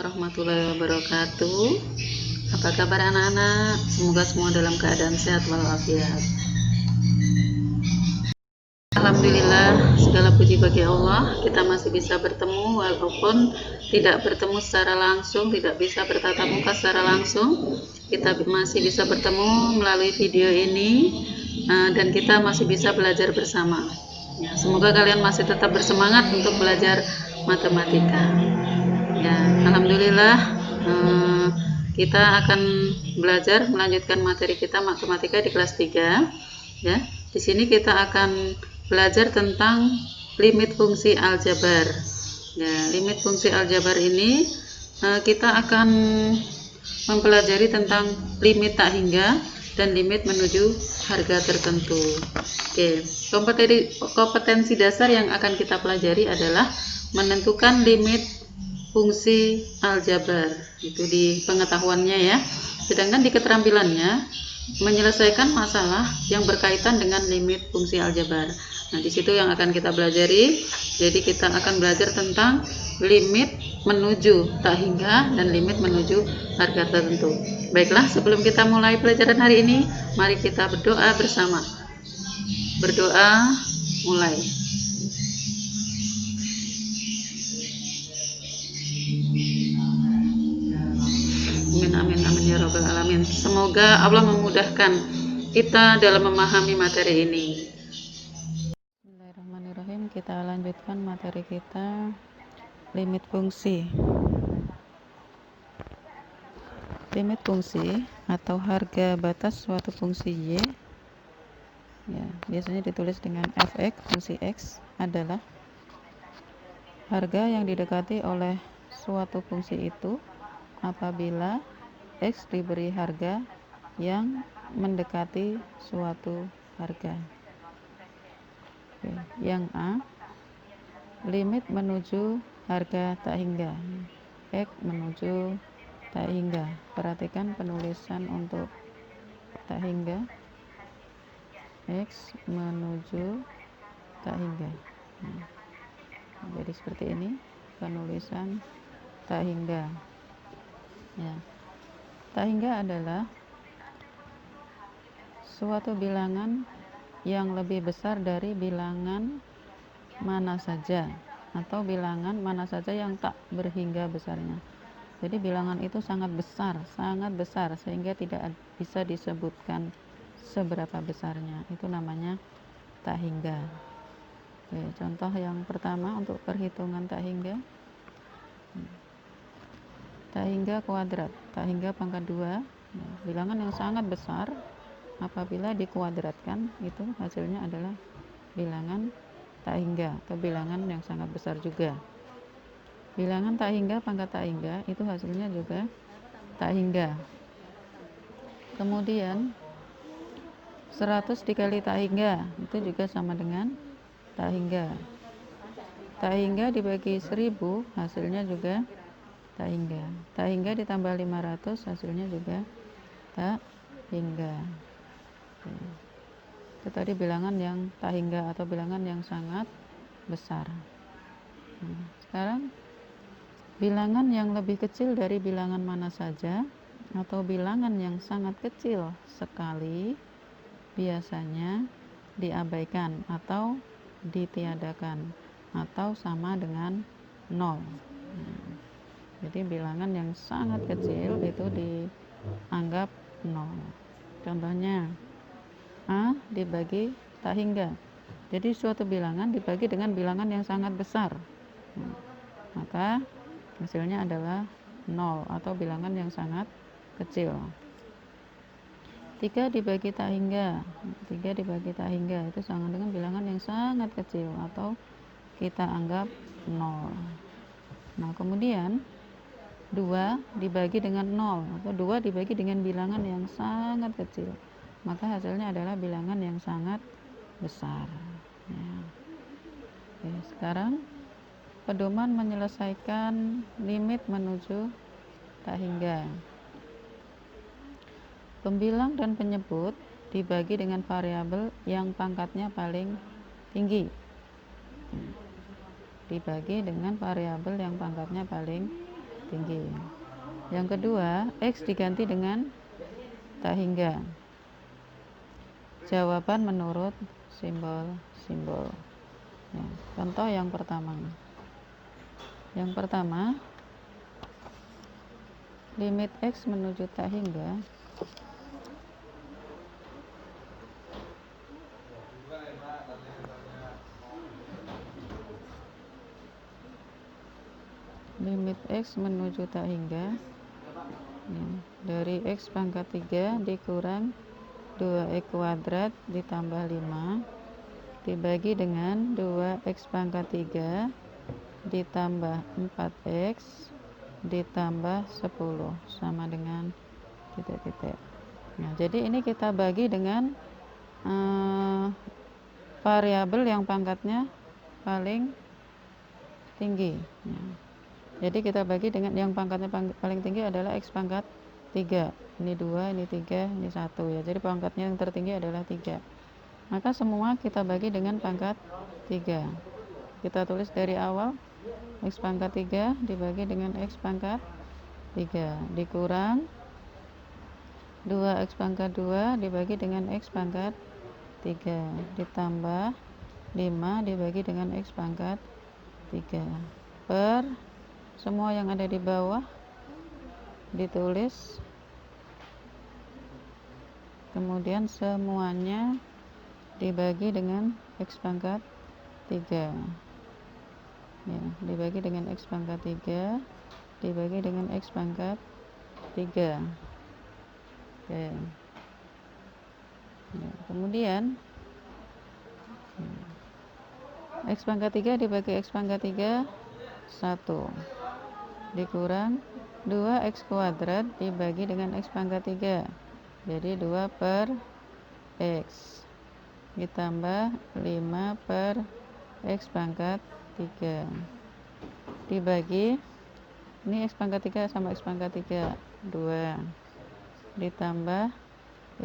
warahmatullahi wabarakatuh. Apa kabar anak-anak? Semoga semua dalam keadaan sehat walafiat. Alhamdulillah, segala puji bagi Allah, kita masih bisa bertemu walaupun tidak bertemu secara langsung, tidak bisa bertatap muka secara langsung. Kita masih bisa bertemu melalui video ini, dan kita masih bisa belajar bersama. Ya, semoga kalian masih tetap bersemangat untuk belajar matematika. Ya, alhamdulillah, kita akan belajar melanjutkan materi kita matematika di kelas 3. Ya, di sini kita akan belajar tentang limit fungsi aljabar. Ya, limit fungsi aljabar ini kita akan mempelajari tentang limit tak hingga dan limit menuju harga tertentu. Oke, kompetensi dasar yang akan kita pelajari adalah menentukan limit fungsi aljabar, itu di pengetahuannya ya. Sedangkan di keterampilannya menyelesaikan masalah yang berkaitan dengan limit fungsi aljabar. Nah, di situ yang akan kita pelajari. Jadi kita akan belajar tentang limit menuju tak hingga dan limit menuju harga tertentu. Baiklah, sebelum kita mulai pelajaran hari ini, mari kita berdoa bersama. Berdoa, mulai. Amin, amin, amin ya rabbal alamin. Semoga Allah memudahkan kita dalam memahami materi ini. Bismillahirrahmanirrahim. Kita lanjutkan materi kita, limit fungsi. Limit fungsi atau harga batas suatu fungsi y, ya, biasanya ditulis dengan fx, fungsi x adalah harga yang didekati oleh suatu fungsi itu apabila x diberi harga yang mendekati suatu harga. Oke. Yang A, limit menuju harga tak hingga, x menuju tak hingga. Perhatikan penulisan untuk tak hingga, x menuju tak hingga. Jadi seperti ini penulisan tak hingga. Ya. Tak hingga adalah suatu bilangan yang lebih besar dari bilangan mana saja, atau bilangan mana saja yang tak berhingga besarnya. Jadi bilangan itu sangat besar sehingga tidak bisa disebutkan seberapa besarnya. Itu namanya tak hingga. Oke, contoh yang pertama untuk perhitungan tak hingga. Tak hingga kuadrat, tak hingga pangkat 2, bilangan yang sangat besar apabila dikuadratkan itu hasilnya adalah bilangan tak hingga atau bilangan yang sangat besar juga. Bilangan tak hingga pangkat tak hingga itu hasilnya juga tak hingga. Kemudian 100 dikali tak hingga itu juga sama dengan tak hingga. Tak hingga dibagi 1000 hasilnya juga tak hingga. Tak hingga ditambah 500 hasilnya juga tak hingga. Itu tadi bilangan yang tak hingga atau bilangan yang sangat besar. Sekarang bilangan yang lebih kecil dari bilangan mana saja atau bilangan yang sangat kecil sekali biasanya diabaikan atau ditiadakan atau sama dengan 0. Jadi bilangan yang sangat kecil itu dianggap 0. Contohnya A dibagi tak hingga. Jadi suatu bilangan dibagi dengan bilangan yang sangat besar, maka hasilnya adalah 0 atau bilangan yang sangat kecil. 3 dibagi tak hingga. 3 dibagi tak hingga itu sama dengan bilangan yang sangat kecil atau kita anggap 0. Nah, kemudian 2 dibagi dengan 0 atau 2 dibagi dengan bilangan yang sangat kecil, maka hasilnya adalah bilangan yang sangat besar. Ya. Oke, sekarang pedoman menyelesaikan limit menuju tak hingga. Pembilang dan penyebut dibagi dengan variabel yang pangkatnya paling tinggi. Dibagi dengan variabel yang pangkatnya paling tinggi. Yang kedua, X diganti dengan tak hingga. Jawaban menurut simbol-simbol. Ya, contoh yang pertama. Yang pertama, limit X menuju tak hingga limit X menuju tak hingga ya, dari X pangkat 3 dikurang 2X kuadrat ditambah 5 dibagi dengan 2X pangkat 3 ditambah 4X ditambah 10 sama dengan titik-titik. Nah, jadi ini kita bagi dengan variabel yang pangkatnya paling tinggi ya. Jadi kita bagi dengan yang pangkatnya paling tinggi adalah X pangkat 3. Ini 2, ini 3, ini 1 ya. Jadi pangkatnya yang tertinggi adalah 3. Maka semua kita bagi dengan pangkat 3. Kita tulis dari awal X pangkat 3 dibagi dengan X pangkat 3 dikurang 2X pangkat 2 dibagi dengan X pangkat 3 ditambah 5 dibagi dengan X pangkat 3 per semua yang ada di bawah ditulis, kemudian semuanya dibagi dengan X pangkat 3 ya, dibagi dengan X pangkat 3 dibagi dengan X pangkat 3. Oke. Ya, kemudian X pangkat 3 dibagi X pangkat 3 1 dikurang 2X kuadrat dibagi dengan X pangkat 3 jadi 2 per X ditambah 5 per X pangkat 3 dibagi ini X pangkat 3 sama X pangkat 3 2 ditambah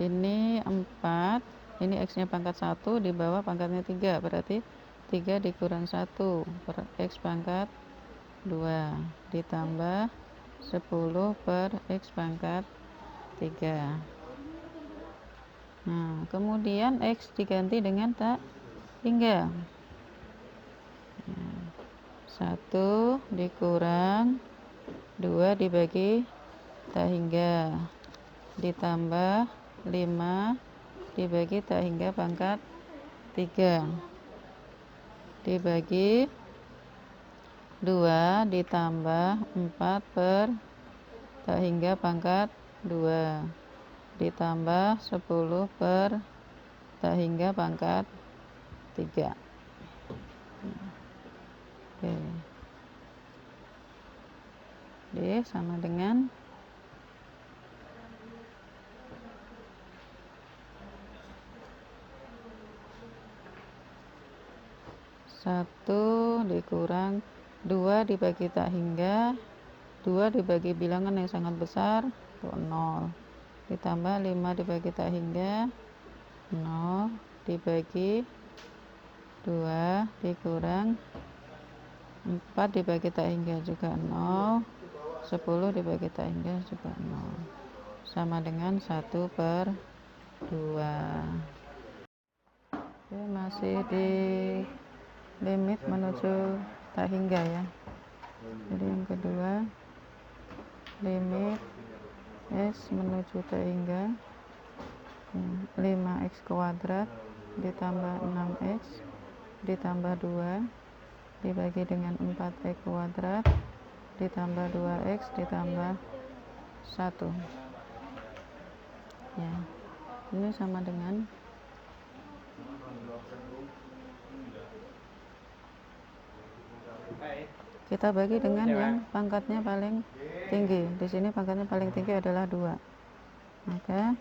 ini 4 ini X nya pangkat 1 di bawah pangkatnya 3 berarti 3 dikurang 1 per X pangkat 2 ditambah 10 per X pangkat 3. Nah, kemudian X diganti dengan tak hingga 1 dikurang 2 dibagi tak hingga ditambah 5 dibagi tak hingga pangkat 3 dibagi 2 ditambah 4 per tak hingga pangkat 2 ditambah 10 per tak hingga pangkat 3. Oke. D sama dengan 1 dikurang 2 dibagi tak hingga 2 dibagi bilangan yang sangat besar itu 0 ditambah 5 dibagi tak hingga 0 dibagi 2 dikurang 4 dibagi tak hingga juga 0 10 dibagi tak hingga juga 0 sama dengan 1 per 2. Oke, masih di limit menuju tak hingga ya. Jadi yang kedua limit X menuju tak hingga 5X kuadrat ditambah 6X ditambah 2 dibagi dengan 4X kuadrat ditambah 2X ditambah 1 ya, ini sama dengan kita bagi dengan yang pangkatnya paling tinggi. Di sini pangkatnya paling tinggi adalah 2. Maka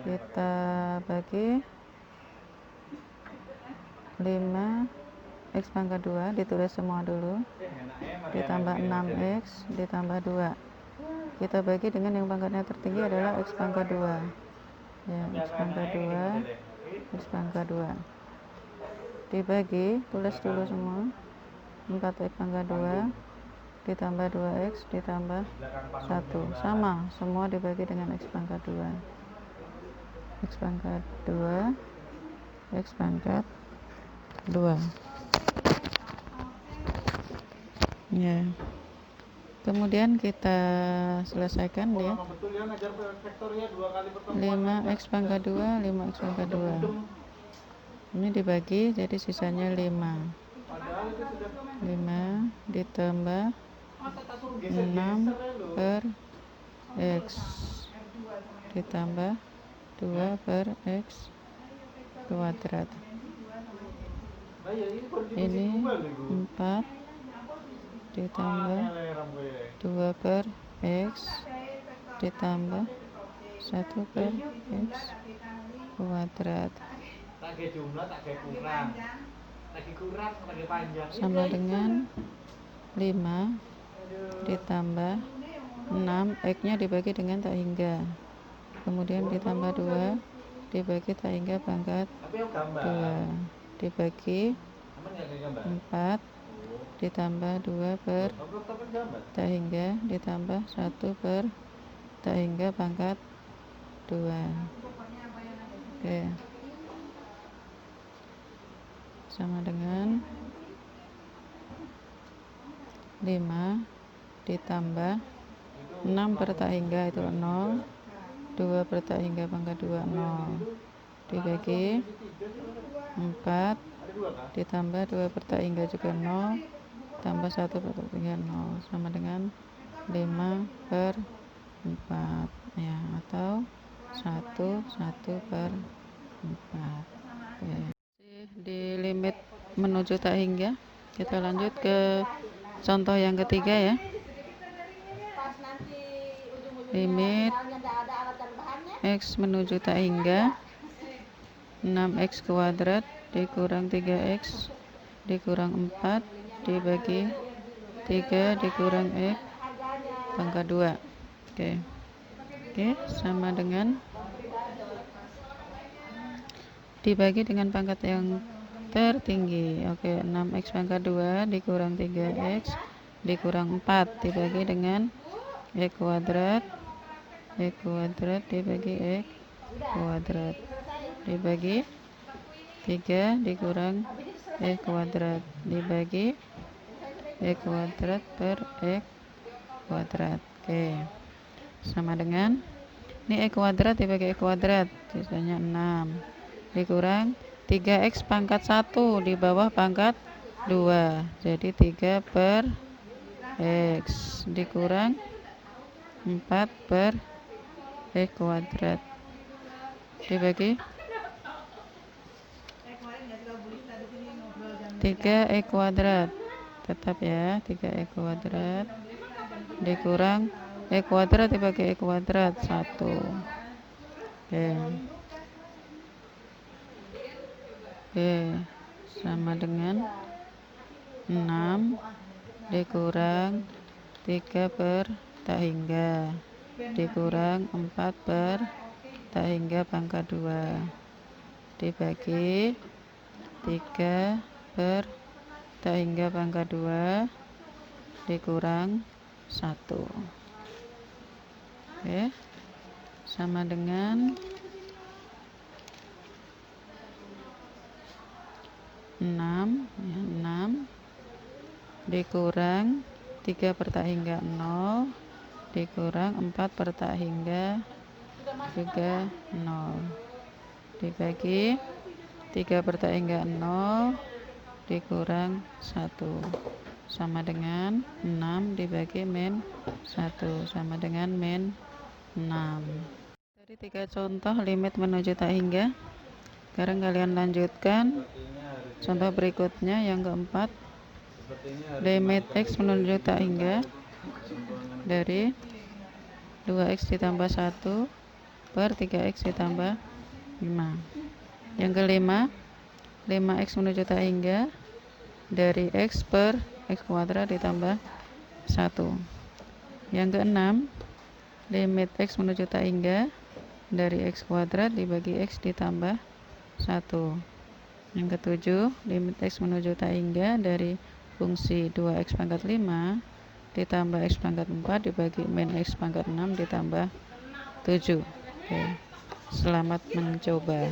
kita bagi 5X pangkat 2 ditulis semua dulu ditambah 6X ditambah 2 kita bagi dengan yang pangkatnya tertinggi adalah X pangkat 2 ya, X pangkat 2 X pangkat 2 dibagi, tulis dulu semua 4X pangkat 2 ditambah 2x ditambah 1 sama, semua dibagi dengan x pangkat 2. X pangkat 2 X pangkat 2 ya. Kemudian kita selesaikan dia 5x pangkat 2 5x pangkat 2 ini dibagi, jadi sisanya 5 ditambah 6 per x ditambah 2 per x kuadrat. Ini 4 ditambah 2 per x ditambah 1 per x kuadrat sama dengan 5 ditambah 6, x nya dibagi dengan tak hingga, kemudian ditambah 2 dibagi tak hingga pangkat 2 dibagi 4 ditambah 2 per tak hingga ditambah 1 per tak hingga pangkat 2. Oke. Sama dengan 5 ditambah 6 per tak hingga itu 0, 2 per tak hingga pangkat 2 0 dibagi 4 ditambah 2 per tak hingga juga 0 tambah 1 per tak hingga 0 sama dengan 5 per 4 ya, atau 1 per 4. Oke. Di limit menuju tak hingga, kita lanjut ke contoh yang ketiga ya. Limit x menuju tak hingga 6x kuadrat dikurang 3x dikurang 4 dibagi 3 dikurang x pangkat 2. Oke, sama dengan dibagi dengan pangkat yang tertinggi. Oke, 6x pangkat 2 dikurang 3x dikurang 4 dibagi dengan x kuadrat dibagi x kuadrat dibagi 3 dikurang x kuadrat dibagi x kuadrat per x kuadrat. Oke, sama dengan ini x kuadrat dibagi x kuadrat sisanya 6 dikurang 3x pangkat 1 di bawah pangkat 2 jadi 3 per x dikurang 4 per x kuadrat dibagi 3x kuadrat tetap ya, 3x kuadrat dikurang x kuadrat dibagi x kuadrat 1. Oke, sama dengan 6 dikurang 3 per tak hingga dikurang 4 per tak hingga pangkat 2 dibagi 3 per tak hingga pangkat 2 dikurang 1. Oke, sama dengan 6 dikurang 3 per tak hingga 0 dikurang 4 per tak hingga juga 0 dibagi 3 per tak hingga 0 dikurang 1 sama dengan 6 dibagi min 1 sama dengan min 6. Dari 3 contoh limit menuju tak hingga, sekarang kalian lanjutkan contoh berikutnya yang keempat. Limit x menuju tak hingga dari 2x ditambah 1 per 3x ditambah 5. Yang kelima, 5x menuju tak hingga dari x per x kuadrat ditambah 1. Yang keenam, limit x menuju tak hingga dari x kuadrat dibagi x ditambah 1. Yang ketujuh, limit x menuju tak hingga dari fungsi 2x pangkat 5 ditambah X pangkat 4 dibagi min X pangkat 6 ditambah 7. Oke. Selamat mencoba.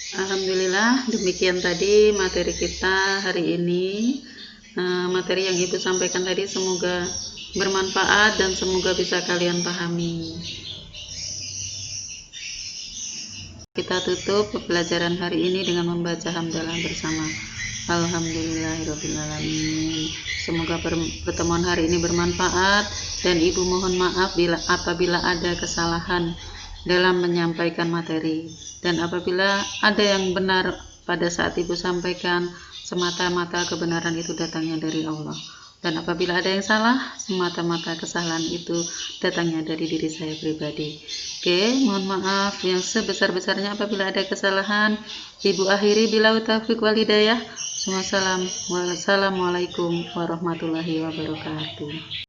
Alhamdulillah, demikian tadi materi kita hari ini. Materi yang Ibu sampaikan tadi semoga bermanfaat dan semoga bisa kalian pahami. Kita tutup pembelajaran hari ini dengan membaca hamdalah bersama. Alhamdulillahirrahmanirrahim. Semoga pertemuan hari ini bermanfaat dan Ibu mohon maaf apabila ada kesalahan dalam menyampaikan materi, dan apabila ada yang benar pada saat Ibu sampaikan, semata-mata kebenaran itu datangnya dari Allah, dan apabila ada yang salah, semata-mata kesalahan itu datangnya dari diri saya pribadi. Oke, mohon maaf yang sebesar-besarnya apabila ada kesalahan. Ibu akhiri bila taufiq wal hidayah. Wassalamualaikum warahmatullahi wabarakatuh.